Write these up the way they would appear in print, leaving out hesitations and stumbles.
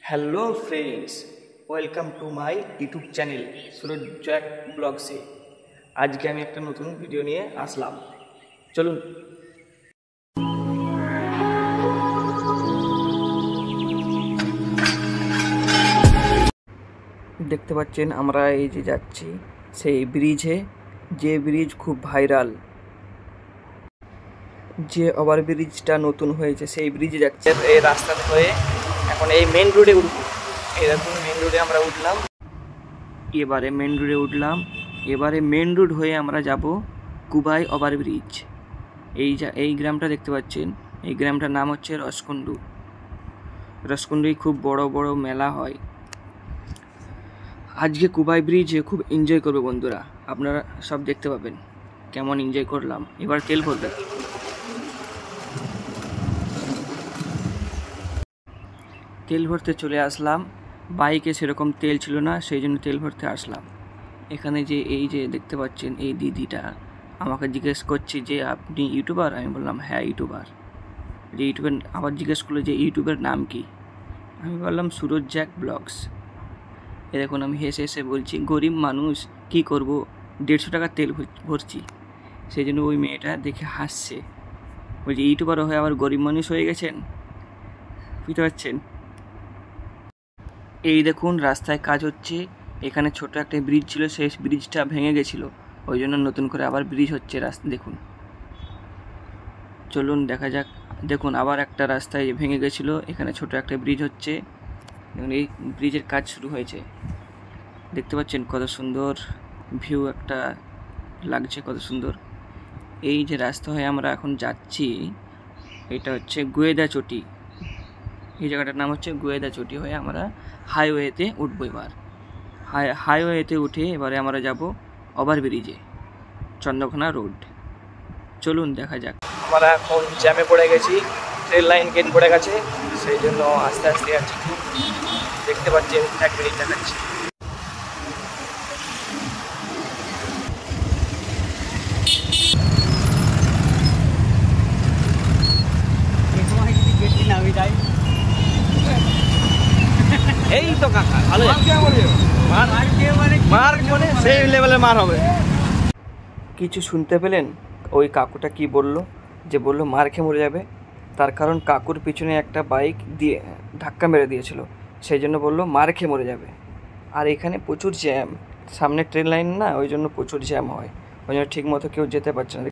Hello friends, welcome to my YouTube channel Suraj Jack ब्लॉग्से। आज के আমি একটা নতুন ভিডিও নিয়ে আসলাম, চলুন। দেখতে পাচ্ছেন আমরা এই যে যাচ্ছি সেই ব্রিজে, যে ব্রিজ খুব ভাইরাল, যে ওভার ব্রিজটা নতুন হয়েছে সেই ব্রিজে যাচ্ছে। এই রাস্তা হয়ে এখন এই মেন রোডে উঠবো। এরকম মেন রোডে আমরা উঠলাম, এবারে মেন রোড হয়ে আমরা যাব কুবাই ওভার ব্রিজ। এই গ্রামটা দেখতে পাচ্ছেন, এই গ্রামটার নাম হচ্ছে রসকুন্ডু। রসকুন্ডুয় খুব বড় বড় মেলা হয়। আজকে কুবাই ব্রিজে খুব এনজয় করবে বন্ধুরা, আপনারা সব দেখতে পাবেন কেমন এনজয় করলাম। এবার তেল ভরবে। তেল ভরতে চলে আসলাম, বাইকে সেরকম তেল ছিল না, সেই জন্য তেল ভরতে আসলাম। এখানে যে এই যে দেখতে পাচ্ছেন এই দিদিটা আমাকে জিজ্ঞেস করছে যে আপনি ইউটিউবার? আমি বললাম হ্যাঁ ইউটিউবার। যে ইউটিউবের আবার জিজ্ঞেস করলো যে ইউটিউবের নাম কি? আমি বললাম সুরজ জ্যাক ব্লগস। এ দেখুন আমি হেসে হেসে বলছি গরিব মানুষ কি করব, 150 টাকা তেল ভরছি। সেই জন্য ওই মেয়েটা দেখে হাসছে, বলছে ইউটিউবার হয়ে আবার গরিব মানুষ হয়ে গেছেন, বুঝতে পারছেন? এই দেখুন রাস্তায় কাজ হচ্ছে। এখানে ছোট একটা ব্রিজ ছিল, সেই ব্রিজটা ভেঙে গেছিলো, ওই জন্য নতুন করে আবার ব্রিজ হচ্ছে। রাস্তা দেখুন, চলুন দেখা যাক। দেখুন আবার একটা রাস্তায় ভেঙে গেছিলো, এখানে ছোট একটা ব্রিজ হচ্ছে। দেখুন এই ব্রিজের কাজ শুরু হয়েছে, দেখতে পাচ্ছেন কত সুন্দর ভিউ একটা লাগছে, কত সুন্দর। এই যে রাস্তা হয়ে আমরা এখন যাচ্ছি, এটা হচ্ছে গুয়েদা চটি। এই জায়গাটার নাম হচ্ছে গুয়েদা চটি হয়ে আমরা হাইওয়েতে উঠবো। এবার হাইওয়েতে উঠে এবারে আমরা যাব ওভার ব্রিজে, চন্দ্রকোনা রোড। চলুন দেখা যাক। আমরা এখন জ্যামে পড়ে গেছি, ট্রেন লাইন গেট পড়ে গেছে, সেই জন্য আস্তে আস্তে যাচ্ছি। দেখতে পাচ্ছেন 1 মিনিট দেখাচ্ছি। এই তো কাকা ভালো, মার মানে সেই লেভেলের মার হবে। কিছু শুনতে পেলেন? ওই কাকুটা কি বলল? যে বলল মার খেয়ে মরে যাবে। তার কারণ কাকুর পিছনে একটা বাইক দিয়ে ধাক্কা মেরে দিয়েছিল, সেই জন্য বললো মার খেয়ে মরে যাবে। আর এখানে প্রচুর জ্যাম, সামনে ট্রেন লাইন না, ওই জন্য প্রচুর জ্যাম হয়, ওই জন্য ঠিক মতো কেউ যেতে পারছে না।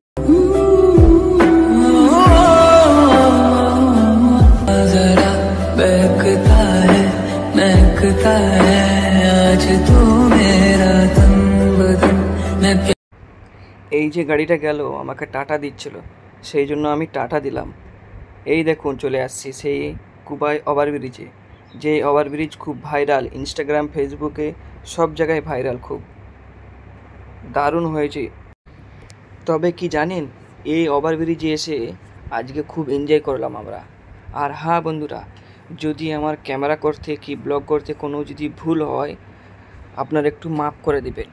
এই যে গাড়িটা গেল আমাকে টাটা দিচ্ছিল, সেই জন্য আমি টাটা দিলাম। এই দেখুন চলে আসছি সেই কুবাই ওভার ব্রিজে, যে ওভার ব্রিজ খুব ভাইরাল, ইনস্টাগ্রাম ফেসবুকে সব জায়গায় ভাইরাল, খুব দারুণ হয়েছে। তবে কি জানেন, এই ওভার ব্রিজে এসে আজকে খুব এনজয় করলাম আমরা। আর হ্যাঁ বন্ধুরা, যদি আমার ক্যামেরা করতে কি ব্লগ করতে কোনো যদি ভুল হয়, আপনারা একটু মাফ করে দেবেন।